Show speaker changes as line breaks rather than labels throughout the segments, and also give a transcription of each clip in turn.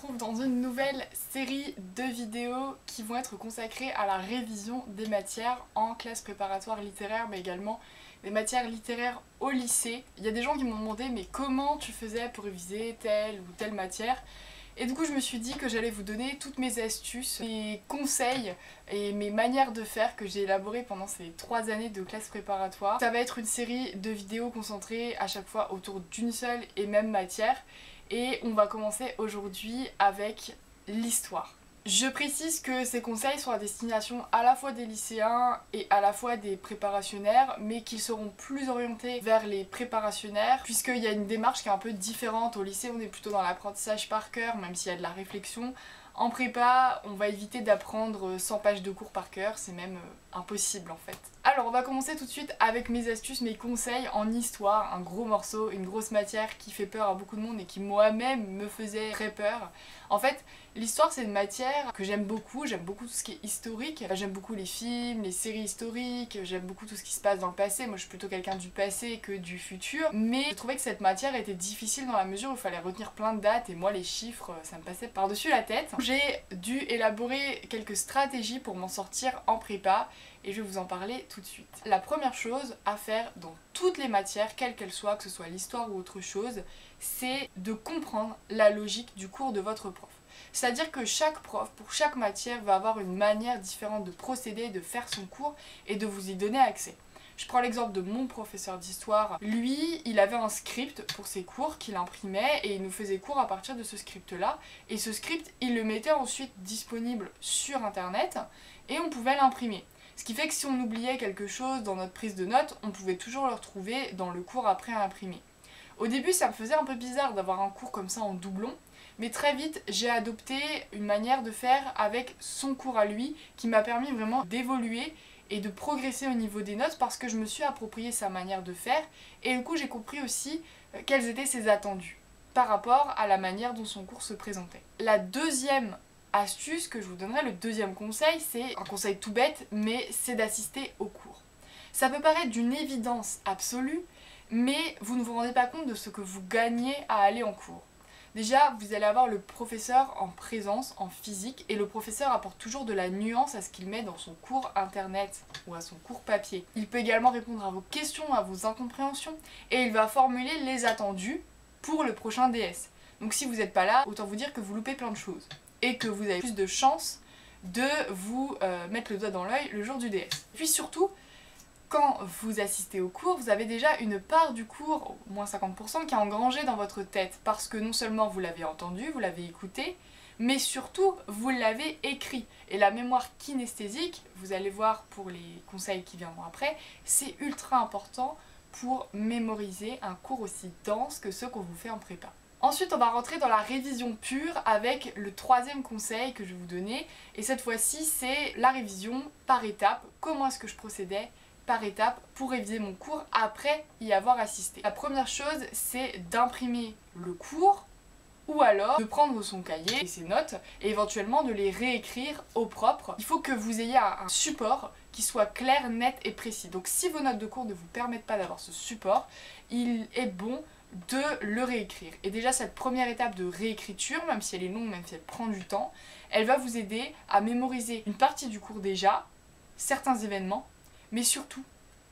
retrouve dans une nouvelle série de vidéos qui vont être consacrées à la révision des matières en classe préparatoire littéraire, mais également des matières littéraires au lycée. Il y a des gens qui m'ont demandé mais comment tu faisais pour réviser telle ou telle matière? Et du coup je me suis dit que j'allais vous donner toutes mes astuces, mes conseils et mes manières de faire que j'ai élaborées pendant ces 3 années de classe préparatoire. Ça va être une série de vidéos concentrées à chaque fois autour d'une seule et même matière. Et on va commencer aujourd'hui avec l'histoire. Je précise que ces conseils sont à destination à la fois des lycéens et à la fois des préparationnaires, mais qu'ils seront plus orientés vers les préparationnaires, puisqu'il y a une démarche qui est un peu différente. Au lycée, on est plutôt dans l'apprentissage par cœur, même s'il y a de la réflexion. En prépa, on va éviter d'apprendre 100 pages de cours par cœur, c'est même impossible en fait. Alors on va commencer tout de suite avec mes astuces, mes conseils en histoire, un gros morceau, une grosse matière qui fait peur à beaucoup de monde et qui moi-même me faisait très peur. En fait, l'histoire c'est une matière que j'aime beaucoup tout ce qui est historique. J'aime beaucoup les films, les séries historiques, j'aime beaucoup tout ce qui se passe dans le passé. Moi je suis plutôt quelqu'un du passé que du futur, mais je trouvais que cette matière était difficile dans la mesure où il fallait retenir plein de dates et moi les chiffres ça me passait par-dessus la tête. J'ai dû élaborer quelques stratégies pour m'en sortir en prépa et je vais vous en parler tout de suite. La première chose à faire dans toutes les matières, quelles qu'elles soient, que ce soit l'histoire ou autre chose, c'est de comprendre la logique du cours de votre prof. C'est-à-dire que chaque prof, pour chaque matière, va avoir une manière différente de procéder, de faire son cours et de vous y donner accès. Je prends l'exemple de mon professeur d'histoire. Lui, il avait un script pour ses cours qu'il imprimait et il nous faisait cours à partir de ce script-là. Et ce script, il le mettait ensuite disponible sur internet et on pouvait l'imprimer. Ce qui fait que si on oubliait quelque chose dans notre prise de notes, on pouvait toujours le retrouver dans le cours après à imprimer. Au début, ça me faisait un peu bizarre d'avoir un cours comme ça en doublon, mais très vite, j'ai adopté une manière de faire avec son cours à lui qui m'a permis vraiment d'évoluer et de progresser au niveau des notes parce que je me suis approprié sa manière de faire et du coup j'ai compris aussi quels étaient ses attendus par rapport à la manière dont son cours se présentait. La deuxième astuce que je vous donnerai, le deuxième conseil, c'est un conseil tout bête, mais c'est d'assister au cours. Ça peut paraître d'une évidence absolue, mais vous ne vous rendez pas compte de ce que vous gagnez à aller en cours. Déjà, vous allez avoir le professeur en présence, en physique, et le professeur apporte toujours de la nuance à ce qu'il met dans son cours internet ou à son cours papier. Il peut également répondre à vos questions, à vos incompréhensions, et il va formuler les attendus pour le prochain DS. Donc si vous n'êtes pas là, autant vous dire que vous loupez plein de choses, et que vous avez plus de chances de vous mettre le doigt dans l'œil le jour du DS. Puis surtout, quand vous assistez au cours, vous avez déjà une part du cours, au moins 50%, qui est engrangée dans votre tête. Parce que non seulement vous l'avez entendu, vous l'avez écouté, mais surtout vous l'avez écrit. Et la mémoire kinesthésique, vous allez voir pour les conseils qui viendront après, c'est ultra important pour mémoriser un cours aussi dense que ceux qu'on vous fait en prépa. Ensuite, on va rentrer dans la révision pure avec le troisième conseil que je vais vous donner. Et cette fois-ci, c'est la révision par étapes. Comment est-ce que je procédais par étapes pour réviser mon cours après y avoir assisté. La première chose, c'est d'imprimer le cours ou alors de prendre son cahier et ses notes et éventuellement de les réécrire au propre. Il faut que vous ayez un support qui soit clair, net et précis. Donc si vos notes de cours ne vous permettent pas d'avoir ce support, il est bon de le réécrire. Et déjà cette première étape de réécriture, même si elle est longue, même si elle prend du temps, elle va vous aider à mémoriser une partie du cours déjà, certains événements, mais surtout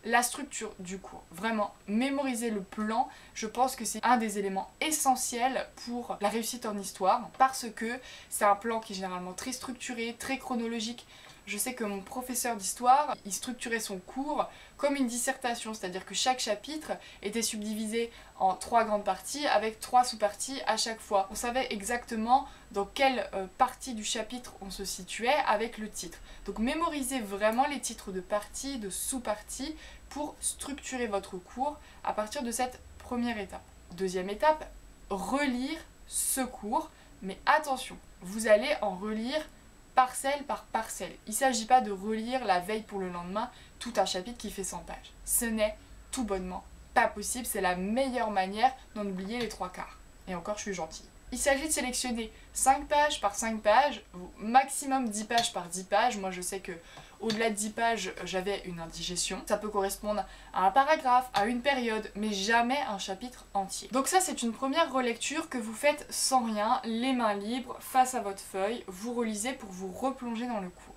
la structure du cours. Vraiment, mémoriser le plan, je pense que c'est un des éléments essentiels pour la réussite en histoire parce que c'est un plan qui est généralement très structuré, très chronologique. Je sais que mon professeur d'histoire, il structurait son cours comme une dissertation, c'est-à-dire que chaque chapitre était subdivisé en 3 grandes parties avec 3 sous-parties à chaque fois. On savait exactement dans quelle partie du chapitre on se situait avec le titre. Donc mémorisez vraiment les titres de parties, de sous-parties pour structurer votre cours à partir de cette première étape. Deuxième étape, relire ce cours, mais attention, vous allez en relire parcelle par parcelle. Il ne s'agit pas de relire la veille pour le lendemain tout un chapitre qui fait 100 pages. Ce n'est tout bonnement pas possible, c'est la meilleure manière d'en oublier les 3 quarts. Et encore, je suis gentille. Il s'agit de sélectionner 5 pages par 5 pages, maximum 10 pages par 10 pages. Moi je sais que Au-delà de 10 pages, j'avais une indigestion. Ça peut correspondre à un paragraphe, à une période, mais jamais un chapitre entier. Donc ça, c'est une première relecture que vous faites sans rien, les mains libres, face à votre feuille. Vous relisez pour vous replonger dans le cours.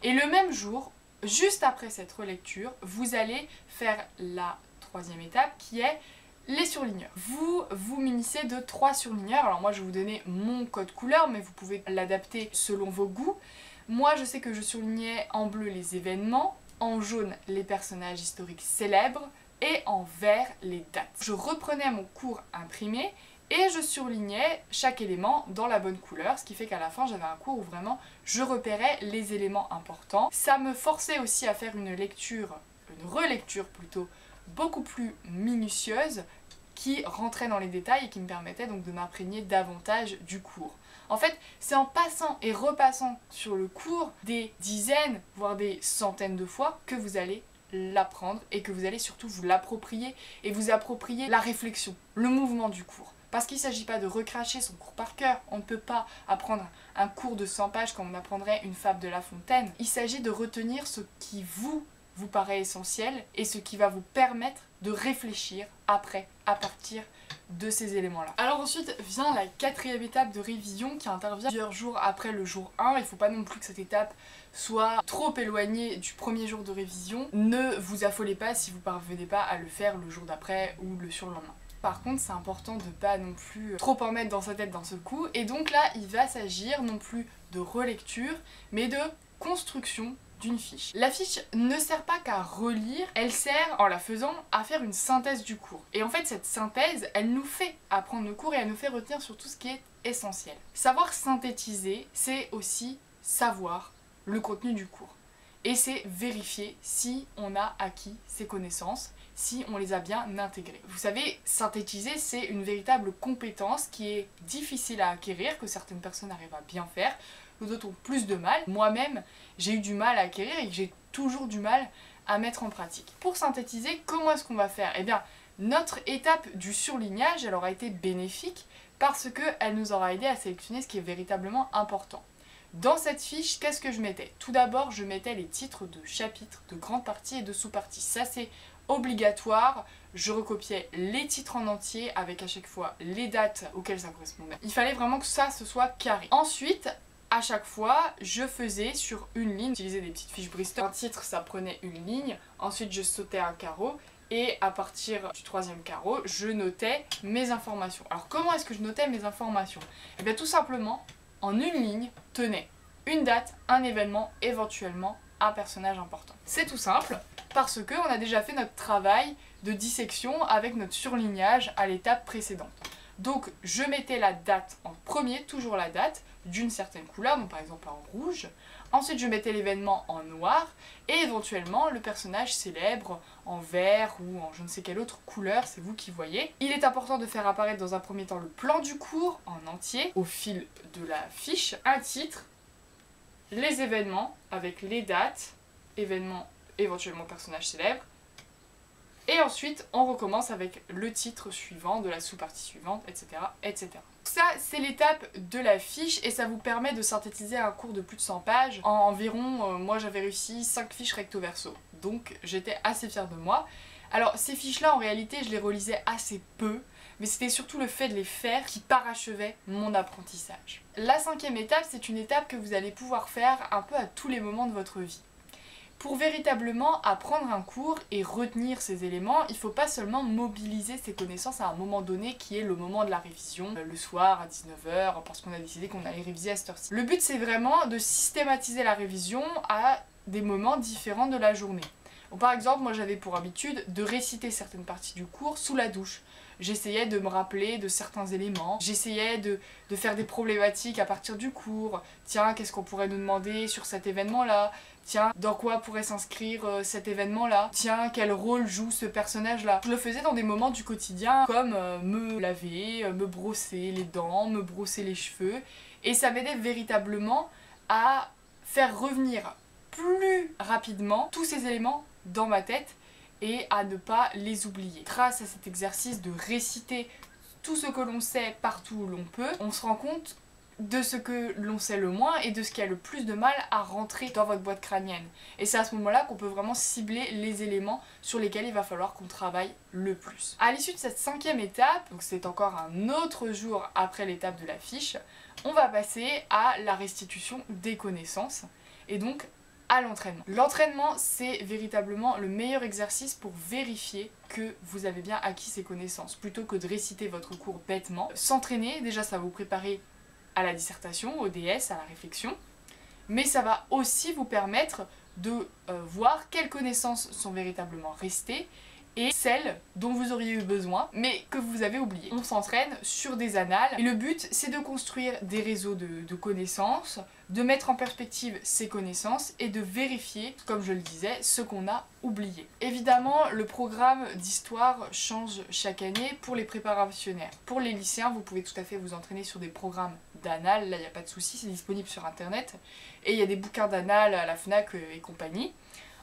Et le même jour, juste après cette relecture, vous allez faire la troisième étape qui est les surligneurs. Vous munissez de 3 surligneurs. Alors moi je vais vous donner mon code couleur, mais vous pouvez l'adapter selon vos goûts. Moi je sais que je surlignais en bleu les événements, en jaune les personnages historiques célèbres et en vert les dates. Je reprenais mon cours imprimé et je surlignais chaque élément dans la bonne couleur, ce qui fait qu'à la fin j'avais un cours où vraiment je repérais les éléments importants. Ça me forçait aussi à faire une relecture plutôt, beaucoup plus minutieuse, qui rentrait dans les détails et qui me permettait donc de m'imprégner davantage du cours. En fait, c'est en passant et repassant sur le cours des dizaines, voire des centaines de fois que vous allez l'apprendre et que vous allez surtout vous l'approprier et vous approprier la réflexion, le mouvement du cours. Parce qu'il ne s'agit pas de recracher son cours par cœur, on ne peut pas apprendre un cours de 100 pages comme on apprendrait une fable de La Fontaine. Il s'agit de retenir ce qui vous paraît essentiel et ce qui va vous permettre de réfléchir après, à partir de ces éléments-là. Alors ensuite vient la quatrième étape de révision qui intervient plusieurs jours après le jour 1. Il ne faut pas non plus que cette étape soit trop éloignée du premier jour de révision. Ne vous affolez pas si vous ne parvenez pas à le faire le jour d'après ou le surlendemain. Par contre, c'est important de ne pas non plus trop en mettre dans sa tête d'un seul coup. Et donc là, il va s'agir non plus de relecture, mais de construction d'une fiche. La fiche ne sert pas qu'à relire, elle sert, en la faisant, à faire une synthèse du cours. Et en fait, cette synthèse, elle nous fait apprendre le cours et elle nous fait retenir sur tout ce qui est essentiel. Savoir synthétiser, c'est aussi savoir le contenu du cours. Et c'est vérifier si on a acquis ces connaissances, si on les a bien intégrées. Vous savez, synthétiser, c'est une véritable compétence qui est difficile à acquérir, que certaines personnes arrivent à bien faire, d'autres ont plus de mal. Moi-même, j'ai eu du mal à acquérir et j'ai toujours du mal à mettre en pratique. Pour synthétiser, comment est-ce qu'on va faire? Eh bien, notre étape du surlignage, elle aura été bénéfique parce qu'elle nous aura aidé à sélectionner ce qui est véritablement important. Dans cette fiche, qu'est-ce que je mettais? Tout d'abord, je mettais les titres de chapitres, de grandes parties et de sous-parties. Ça, c'est obligatoire. Je recopiais les titres en entier avec à chaque fois les dates auxquelles ça correspondait. Il fallait vraiment que ça, ce soit carré. Ensuite, à chaque fois, je faisais sur une ligne, j'utilisais des petites fiches Bristol. Un titre, ça prenait une ligne. Ensuite, je sautais un carreau. Et à partir du troisième carreau, je notais mes informations. Alors, comment est-ce que je notais mes informations? Eh bien, tout simplement, en une ligne, tenait une date, un événement, éventuellement un personnage important. C'est tout simple, parce qu'on a déjà fait notre travail de dissection avec notre surlignage à l'étape précédente. Donc je mettais la date en premier, toujours la date, d'une certaine couleur, donc par exemple en rouge. Ensuite je mettais l'événement en noir et éventuellement le personnage célèbre en vert ou en je ne sais quelle autre couleur, c'est vous qui voyez. Il est important de faire apparaître dans un premier temps le plan du cours en entier, au fil de la fiche, un titre, les événements avec les dates, événements, éventuellement personnage célèbre. Et ensuite, on recommence avec le titre suivant, de la sous-partie suivante, etc., etc. Ça, c'est l'étape de la fiche et ça vous permet de synthétiser un cours de plus de 100 pages. En environ, moi j'avais réussi 5 fiches recto verso. Donc j'étais assez fière de moi. Alors ces fiches-là, en réalité, je les relisais assez peu. Mais c'était surtout le fait de les faire qui parachevait mon apprentissage. La cinquième étape, c'est une étape que vous allez pouvoir faire un peu à tous les moments de votre vie. Pour véritablement apprendre un cours et retenir ces éléments, il ne faut pas seulement mobiliser ces connaissances à un moment donné qui est le moment de la révision, le soir à 19h, parce qu'on a décidé qu'on allait réviser à cette heure-ci. Le but, c'est vraiment de systématiser la révision à des moments différents de la journée. Donc, par exemple, moi j'avais pour habitude de réciter certaines parties du cours sous la douche. J'essayais de me rappeler de certains éléments, j'essayais de faire des problématiques à partir du cours. Tiens, qu'est-ce qu'on pourrait nous demander sur cet événement-là? Tiens, dans quoi pourrait s'inscrire cet événement-là? Tiens, quel rôle joue ce personnage-là? Je le faisais dans des moments du quotidien comme me laver, me brosser les dents, me brosser les cheveux. Et ça m'aidait véritablement à faire revenir plus rapidement tous ces éléments dans ma tête et à ne pas les oublier. Grâce à cet exercice de réciter tout ce que l'on sait partout où l'on peut, on se rend compte de ce que l'on sait le moins et de ce qui a le plus de mal à rentrer dans votre boîte crânienne. Et c'est à ce moment-là qu'on peut vraiment cibler les éléments sur lesquels il va falloir qu'on travaille le plus. À l'issue de cette 5e étape, donc c'est encore un autre jour après l'étape de la fiche, on va passer à la restitution des connaissances et donc à l'entraînement. L'entraînement, c'est véritablement le meilleur exercice pour vérifier que vous avez bien acquis ces connaissances. Plutôt que de réciter votre cours bêtement, s'entraîner, déjà ça va vous préparer à la dissertation, au DS, à la réflexion, mais ça va aussi vous permettre de voir quelles connaissances sont véritablement restées et celles dont vous auriez eu besoin mais que vous avez oubliées. On s'entraîne sur des annales et le but c'est de construire des réseaux de connaissances, de mettre en perspective ces connaissances et de vérifier, comme je le disais, ce qu'on a oublié. Évidemment, le programme d'histoire change chaque année pour les préparationnaires. Pour les lycéens, vous pouvez tout à fait vous entraîner sur des programmes d'annales, là il n'y a pas de souci, c'est disponible sur internet et il y a des bouquins d'annales à la FNAC et compagnie.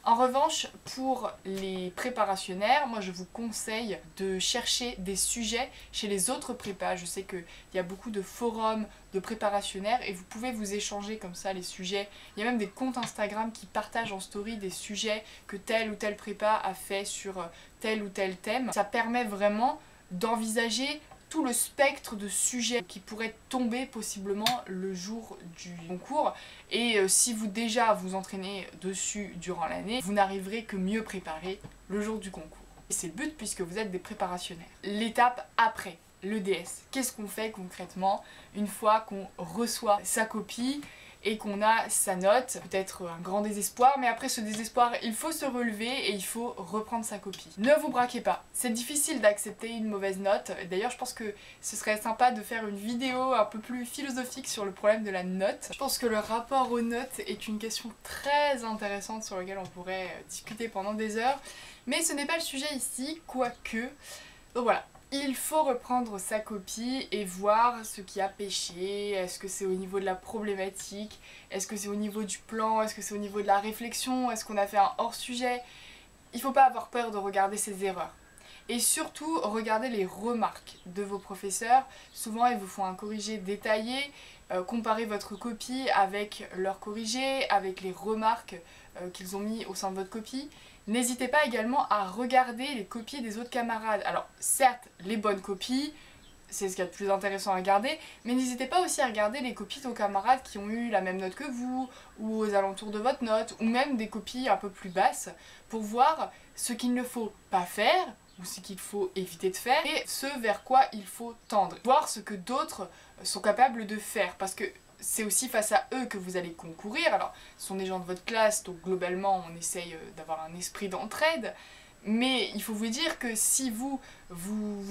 En revanche, pour les préparationnaires, moi je vous conseille de chercher des sujets chez les autres prépas. Je sais qu'il y a beaucoup de forums de préparationnaires et vous pouvez vous échanger comme ça les sujets. Il y a même des comptes Instagram qui partagent en story des sujets que tel ou tel prépa a fait sur tel ou tel thème. Ça permet vraiment d'envisager tout le spectre de sujets qui pourraient tomber possiblement le jour du concours et si vous déjà vous entraînez dessus durant l'année, vous n'arriverez que mieux préparé le jour du concours. Et c'est le but puisque vous êtes des préparationnaires. L'étape après, le DS. Qu'est-ce qu'on fait concrètement une fois qu'on reçoit sa copie et qu'on a sa note, peut-être un grand désespoir, mais après ce désespoir, il faut se relever et il faut reprendre sa copie. Ne vous braquez pas, c'est difficile d'accepter une mauvaise note, d'ailleurs je pense que ce serait sympa de faire une vidéo un peu plus philosophique sur le problème de la note. Je pense que le rapport aux notes est une question très intéressante sur laquelle on pourrait discuter pendant des heures, mais ce n'est pas le sujet ici, quoique. Donc voilà. Il faut reprendre sa copie et voir ce qui a péché. Est-ce que c'est au niveau de la problématique? Est-ce que c'est au niveau du plan? Est-ce que c'est au niveau de la réflexion? Est-ce qu'on a fait un hors-sujet? Il ne faut pas avoir peur de regarder ses erreurs. Et surtout, regardez les remarques de vos professeurs. Souvent, ils vous font un corrigé détaillé. Comparez votre copie avec leur corrigé, avec les remarques qu'ils ont mis au sein de votre copie. N'hésitez pas également à regarder les copies des autres camarades. Alors certes, les bonnes copies, c'est ce qu'il y a de plus intéressant à regarder, mais n'hésitez pas aussi à regarder les copies de vos camarades qui ont eu la même note que vous, ou aux alentours de votre note, ou même des copies un peu plus basses, pour voir ce qu'il ne faut pas faire, ou ce qu'il faut éviter de faire, et ce vers quoi il faut tendre. Voir ce que d'autres sont capables de faire, parce que c'est aussi face à eux que vous allez concourir. Alors, ce sont des gens de votre classe, donc globalement, on essaye d'avoir un esprit d'entraide. Mais il faut vous dire que si vous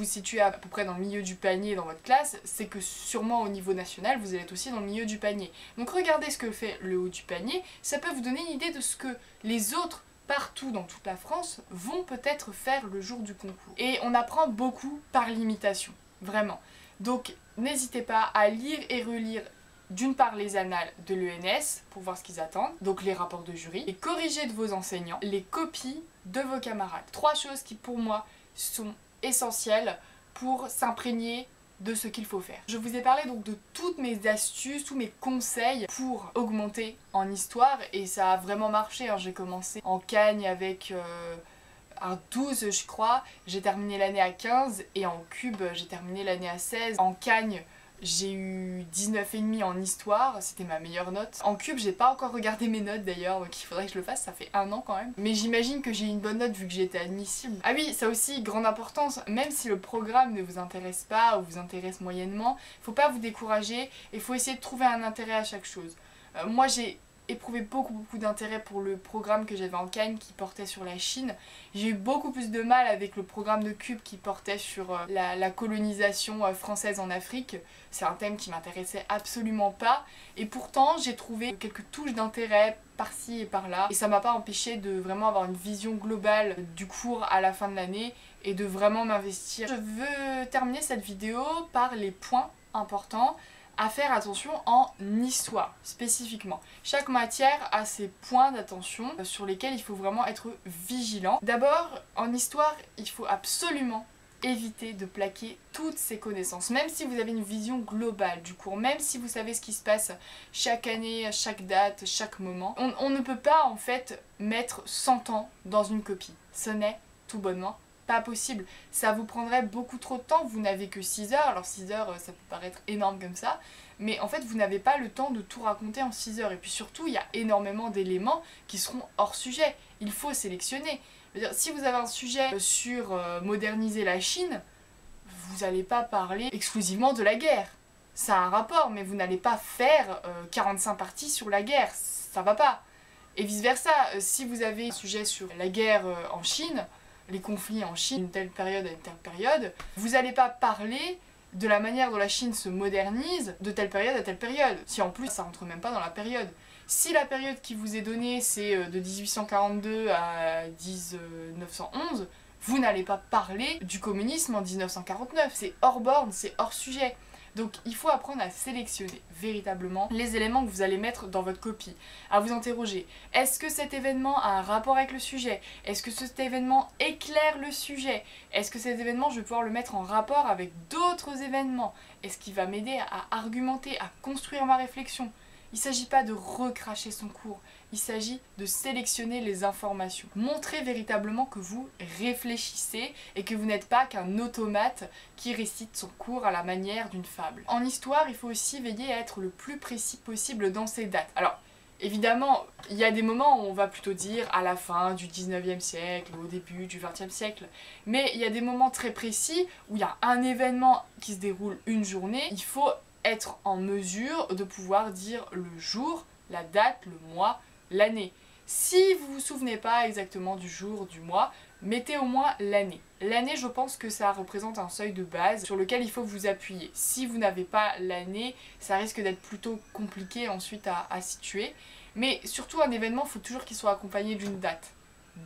situez à peu près dans le milieu du panier dans votre classe, c'est que sûrement au niveau national, vous allez être aussi dans le milieu du panier. Donc regardez ce que fait le haut du panier, ça peut vous donner une idée de ce que les autres, partout dans toute la France, vont peut-être faire le jour du concours. Et on apprend beaucoup par l'imitation, vraiment. Donc n'hésitez pas à lire et relire d'une part les annales de l'ENS pour voir ce qu'ils attendent, donc les rapports de jury, et corriger de vos enseignants les copies de vos camarades. 3 choses qui pour moi sont essentielles pour s'imprégner de ce qu'il faut faire. Je vous ai parlé donc de toutes mes astuces, tous mes conseils pour augmenter en histoire et ça a vraiment marché, hein. J'ai commencé en Cagne avec un 12 je crois, j'ai terminé l'année à 15 et en Cube j'ai terminé l'année à 16. En Cagne j'ai eu 19,5 en histoire, c'était ma meilleure note. En Cube, j'ai pas encore regardé mes notes d'ailleurs, donc il faudrait que je le fasse, ça fait 1 an quand même. Mais j'imagine que j'ai une bonne note vu que j'ai été admissible. Ah oui, ça aussi, grande importance, même si le programme ne vous intéresse pas ou vous intéresse moyennement, faut pas vous décourager et faut essayer de trouver un intérêt à chaque chose. Moi j'ai éprouvé beaucoup d'intérêt pour le programme que j'avais en Cagne qui portait sur la Chine. J'ai eu beaucoup plus de mal avec le programme de Cube qui portait sur la colonisation française en Afrique. C'est un thème qui m'intéressait absolument pas et pourtant j'ai trouvé quelques touches d'intérêt par-ci et par-là et ça m'a pas empêché de vraiment avoir une vision globale du cours à la fin de l'année et de vraiment m'investir. Je veux terminer cette vidéo par les points importants à faire attention en histoire spécifiquement. Chaque matière a ses points d'attention sur lesquels il faut vraiment être vigilant. D'abord, en histoire, il faut absolument éviter de plaquer toutes ces connaissances. Même si vous avez une vision globale du cours, même si vous savez ce qui se passe chaque année, à chaque date, chaque moment, on ne peut pas en fait mettre 100 ans dans une copie. Ce n'est tout bonnement pas possible. Ça vous prendrait beaucoup trop de temps, vous n'avez que 6 heures, alors 6 heures ça peut paraître énorme comme ça, mais en fait vous n'avez pas le temps de tout raconter en 6 heures. Et puis surtout il y a énormément d'éléments qui seront hors sujet, il faut sélectionner. Si vous avez un sujet sur moderniser la Chine, vous n'allez pas parler exclusivement de la guerre. Ça a un rapport, mais vous n'allez pas faire 45 parties sur la guerre, ça va pas. Et vice versa, si vous avez un sujet sur la guerre en Chine, les conflits en Chine, d'une telle période à une telle période, vous n'allez pas parler de la manière dont la Chine se modernise de telle période à telle période. Si en plus ça rentre même pas dans la période. Si la période qui vous est donnée c'est de 1842 à 1911, vous n'allez pas parler du communisme en 1949. C'est hors borne, c'est hors sujet. Donc il faut apprendre à sélectionner véritablement les éléments que vous allez mettre dans votre copie, à vous interroger. Est-ce que cet événement a un rapport avec le sujet? Est-ce que cet événement éclaire le sujet? Est-ce que cet événement, je vais pouvoir le mettre en rapport avec d'autres événements? Est-ce qu'il va m'aider à argumenter, à construire ma réflexion? Il ne s'agit pas de recracher son cours, il s'agit de sélectionner les informations. Montrez véritablement que vous réfléchissez et que vous n'êtes pas qu'un automate qui récite son cours à la manière d'une fable. En histoire, il faut aussi veiller à être le plus précis possible dans ses dates. Alors, évidemment, il y a des moments où on va plutôt dire à la fin du 19e siècle, au début du 20e siècle, mais il y a des moments très précis où il y a un événement qui se déroule une journée, il faut être en mesure de pouvoir dire le jour, la date, le mois, l'année. Si vous ne vous souvenez pas exactement du jour, du mois, mettez au moins l'année. L'année, je pense que ça représente un seuil de base sur lequel il faut vous appuyer. Si vous n'avez pas l'année, ça risque d'être plutôt compliqué ensuite à situer. Mais surtout, un événement, il faut toujours qu'il soit accompagné d'une date.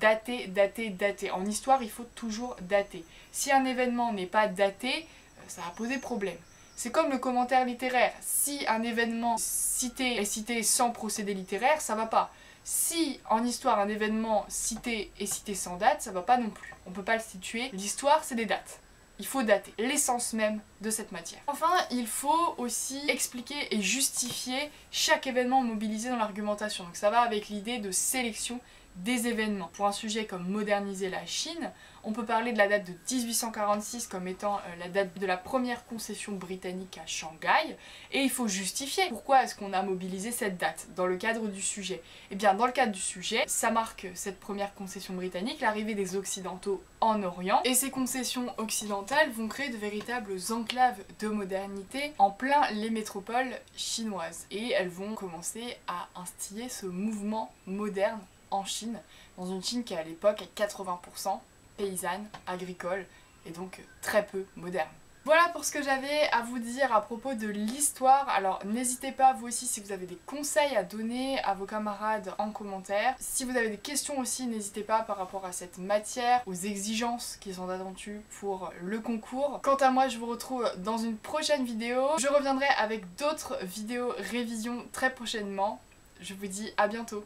Dater, dater, dater. En histoire, il faut toujours dater. Si un événement n'est pas daté, ça va poser problème. C'est comme le commentaire littéraire. Si un événement cité est cité sans procédé littéraire, ça va pas. Si en histoire un événement cité est cité sans date, ça va pas non plus. On peut pas le situer. L'histoire, c'est des dates. Il faut dater, l'essence même de cette matière. Enfin, il faut aussi expliquer et justifier chaque événement mobilisé dans l'argumentation. Donc ça va avec l'idée de sélection des événements. Pour un sujet comme moderniser la Chine, on peut parler de la date de 1846 comme étant la date de la première concession britannique à Shanghai, et il faut justifier pourquoi est-ce qu'on a mobilisé cette date dans le cadre du sujet. Et bien dans le cadre du sujet, ça marque cette première concession britannique, l'arrivée des Occidentaux en Orient, et ces concessions occidentales vont créer de véritables enclaves de modernité en plein les métropoles chinoises, et elles vont commencer à instiller ce mouvement moderne en Chine, dans une Chine qui est à l'époque à 80% paysanne, agricole et donc très peu moderne. Voilà pour ce que j'avais à vous dire à propos de l'histoire. Alors n'hésitez pas vous aussi si vous avez des conseils à donner à vos camarades en commentaire. Si vous avez des questions aussi, n'hésitez pas par rapport à cette matière, aux exigences qui sont attendues pour le concours. Quant à moi, je vous retrouve dans une prochaine vidéo. Je reviendrai avec d'autres vidéos révision très prochainement. Je vous dis à bientôt.